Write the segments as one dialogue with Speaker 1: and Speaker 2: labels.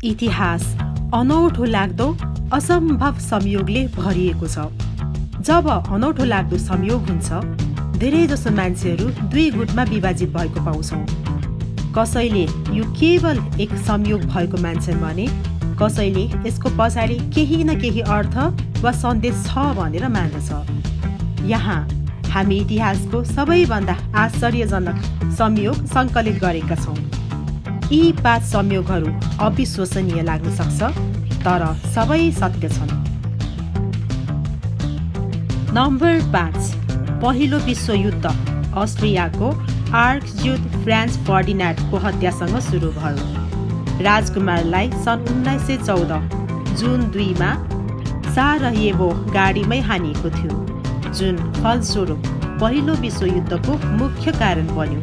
Speaker 1: इतिहास अनौठो लाग्दो असम्भव संयोगले भरिएको छ। जब अनौठो लाग्दो संयोग हुन्छ, धेरैजसो मान्छेहरू दुई गुटमा विभाजित भएको पाउँछौँ। कसैले यो केवल एक संयोग भएको मान्छन् भने कसैले यसको पछाडि केही न केही अर्थ वा सन्देश छ भनेर मान्दछ। यहाँ हामी इतिहासको सबैभन्दा आश्चर्यजनक संयोग सङ्कलित गरेका छौँ। यी 5 संयोगहरू अविश्वसनीय लाग्न सक्छ, तर सबै सत्य छन्। नम्बर 5, पहिलो विश्वयुद्ध अस्ट्रियाको आर्कड्युक फ्रान्स फर्डिनान्डको हत्यासँग सुरु भयो। राजकुमारलाई सन् 1914 जुन 2 मा सारायेभो गाडीमै हानिएको थियो, जुन फलस्वरूप पहिलो विश्वयुद्धको मुख्य कारण बन्यो।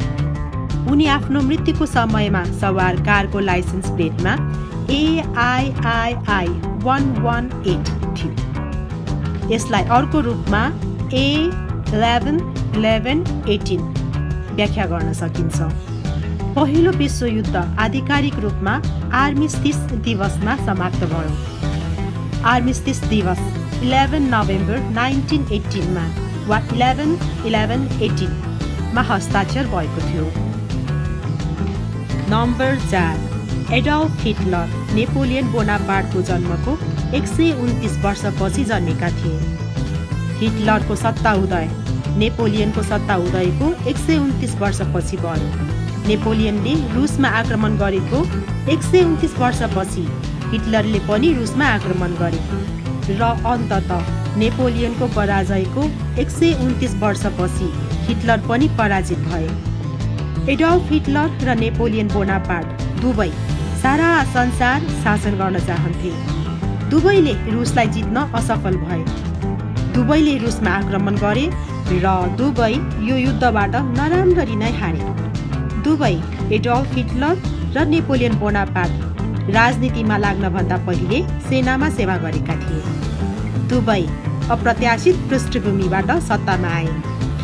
Speaker 1: उनी आफ्नो मृत्युको समयमा सवार कारको लाइसेन्स प्लेटमा AIII 118 थियो। यसलाई अर्को रूपमा A1118 व्याख्या गर्न सकिन्छ। पहिलो विश्वयुद्ध आधिकारिक रूपमा आर्मिस्टिस दिवसमा समाप्त भयो। आर्मिस्टिस दिवस 11 नोभेम्बर 1918 मा वा 11/11/18 मा हस्ताक्षर भएको थियो। नम्बर 4, एडल्फ हिटलर नेपोलियन बोनापार्टको जन्मको 129 वर्षपछि जन्मेका थिए। हिटलरको सत्ता उदय नेपोलियनको सत्ता उदयको 129 वर्षपछि भयो। नेपोलियनले रुसमा आक्रमण गरेको 129 वर्षपछि हिटलरले पनि रुसमा आक्रमण गरे र अन्ततः नेपोलियनको पराजयको 129 वर्षपछि हिटलर पनि पराजित भए। एडल्फ हिटलर र नेपोलियन बोनापार्ट दुवै सारा संसार शासन गर्न चाहन्थे। दुवैले रुसलाई जित्न असफल भए। दुवैले रुसमा आक्रमण गरे र दुवै यो युद्धबाट नराम्ररी नै हारे। दुवै एडल्फ हिटलर र नेपोलियन बोनापार्ट राजनीतिमा लाग्नभन्दा पहिले सेनामा सेवा गरेका थिए। दुवै अप्रत्याशित पृष्ठभूमिबाट सत्तामा आए,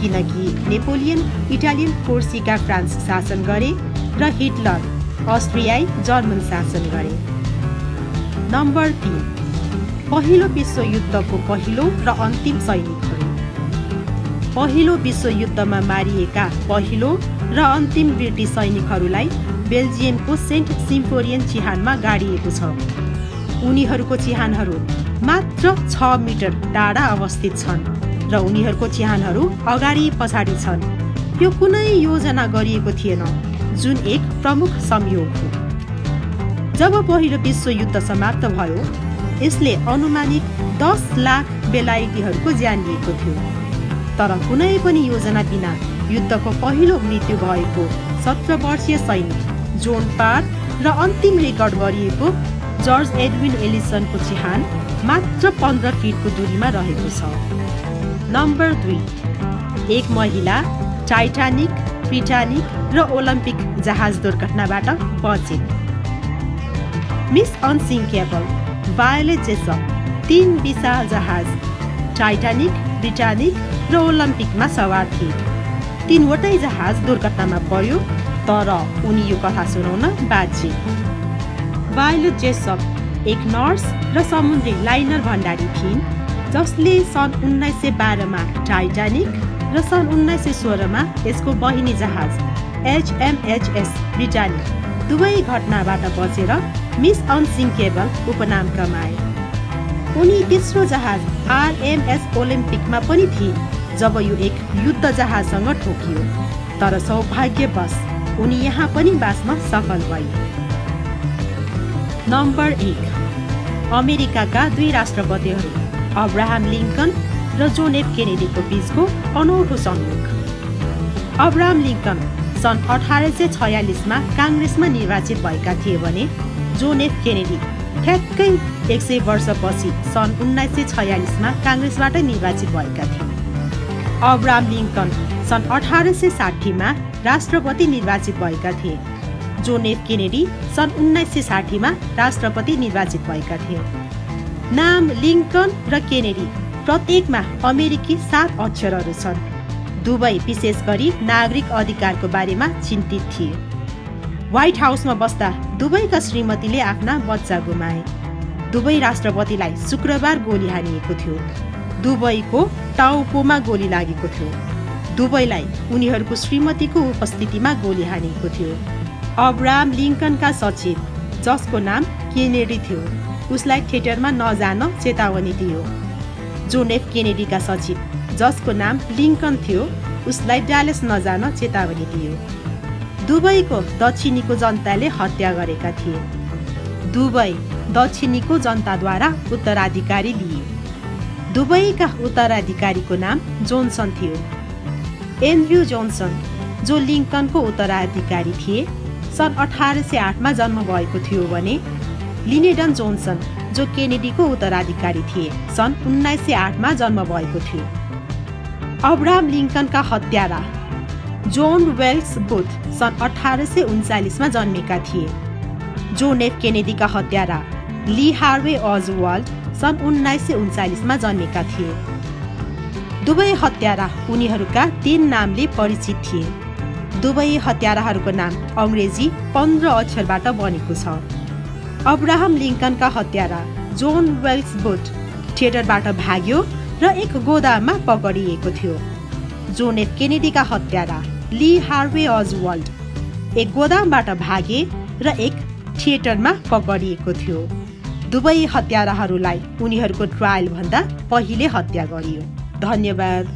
Speaker 1: किनकि नेपोलियन इटालियन कोर्सिका फ्रान्स शासन गरे र हिटलर अस्ट्रियाई जर्मन शासन गरे। नम्बर 3, पहिलो विश्वयुद्धको पहिलो र अन्तिम सैनिकहरू। पहिलो विश्वयुद्धमा मारिएका पहिलो र अन्तिम ब्रिटिस सैनिकहरूलाई बेल्जियमको सेन्ट सिम्फोरियन चिहानमा गाडिएको छ। उनीहरूको चिहानहरू मात्र 6 मिटर टाढा अवस्थित छन् र उनीहरूको चिहानहरू अगाडि पछाडि छन्। यो कुनै योजना गरिएको थिएन, जुन एक प्रमुख संयोग हो। जब पहिलो विश्वयुद्ध समाप्त भयो, यसले अनुमानित 10 लाख बेलायतीहरूको ज्यान लिएको थियो। तर कुनै पनि योजना बिना युद्धको पहिलो मृत्यु भएको 17 वर्षीय सैनिक जोन पार र अन्तिम रेकर्ड गरिएको जर्ज एडविन एलिसनको चिहान मात्र 15 फिटको दूरीमा रहेको छ। नम्बर 2, एक महिला टाइटानिक, ब्रिटानिक र ओलम्पिक जहाज दुर्घटनाबाट बचे। मिस अनसिङ्केबल वायोलेट जेसप 3 विशाल जहाज टाइटानिक, ब्रिटानिक र ओलम्पिकमा सवार थिए। 3वटै जहाज दुर्घटनामा पर्यो, तर उनी यो कथा सुनाउन बाँचे। वायोलेट जेसप एक नर्स र समुद्री लाइनर भण्डारी थिइन्, जसले सन् 1912 मा टाइटानिक र सन् 1916 मा यसको बहिनी जहाज HMHS ब्रिटानिक दुवै घटनाबाट बचेर मिस अनसिङ्केबल उपनाम कमाए। उनी तेस्रो जहाज RMS ओलम्पिकमा पनि थिए जब यो एक युद्ध जहाजसँग ठोकियो, तर सौभाग्यवश उनी यहाँ पनि बाँच्न सफल भए। नम्बर 1, अमेरिकाका 2 राष्ट्रपतिहरू अब्राहम लिङ्कन र जोन एफ केनेडीको बीचको अनौठो संयोग। अब्राहम लिङ्कन सन् 1846 मा काङ्ग्रेसमा निर्वाचित भएका थिए भने जोन एफ केनेडी ठ्याक्कै 100 वर्षपछि सन् 1946 मा काङ्ग्रेसबाटै निर्वाचित भएका थिए। अब्राहम लिङ्कन सन् 1860 मा राष्ट्रपति निर्वाचित भएका थिए। जोन एफ केनेडी सन् 1960 मा राष्ट्रपति निर्वाचित भएका थिए। नाम लिङ्कन र केनेडी प्रत्येकमा अमेरिकी 7 अक्षरहरू छन्। दुवै विशेष गरी नागरिक अधिकारको बारेमा चिन्तित थिए। व्हाइट हाउसमा बस्दा दुवैका श्रीमतीले आफ्ना बच्चा गुमाए। दुवै राष्ट्रपतिलाई शुक्रबार गोली हानिएको थियो। दुवैको टाउकोमा गोली लागेको थियो। दुवैलाई उनीहरूको श्रीमतीको उपस्थितिमा गोली हानिएको थियो। अब्राहम लिङ्कनका सचिव, जसको नाम केनेडी थियो, उसलाई थिएटरमा नजान चेतावनी दियो। जोन एफ केनेडीका सचिव, जसको नाम लिङ्कन थियो, उसलाई डालेस नजान चेतावनी दियो। दुवैको दक्षिणीको जनताले हत्या गरेका थिए। दुवै दक्षिणीको जनताद्वारा उत्तराधिकारी लिए। दुवैका उत्तराधिकारीको नाम जोन्सन थियो। एन्ड्रयू जोन्सन, जो लिङ्कनको उत्तराधिकारी थिए, सन् 1808मा जन्म भएको थियो भने लिनेडन जोन्सन, जो केनेडीको उत्तराधिकारी थिए, सन् 1908मा जन्म भएको थियो। अब्राहम लिङ्कनका हत्यारा जोन वेल्स बुथ सन् 1839मा जन्मेका थिए। जोन एफ केनेडीका हत्यारा ली हार्वे ओजवाल्ड सन् 1939मा जन्मेका थिए। दुवै हत्यारा उनीहरूका 3 नामले परिचित थिए। दुवै हत्याराहरूको नाम अङ्ग्रेजी 15 अक्षरबाट बनेको छ। अब्राहम लिङ्कनका हत्यारा जोन वेल्स बुथ थिएटरबाट भाग्यो र एक गोदाममा पकडिएको थियो। जोन एफ केनेडीका हत्यारा ली हार्वे ओजवाल्ड एक गोदामबाट भागे र एक थिएटरमा पकडिएको थियो। दुवै हत्याराहरूलाई उनीहरूको ट्रायल भन्दा पहिले हत्या गरियो। धन्यवाद।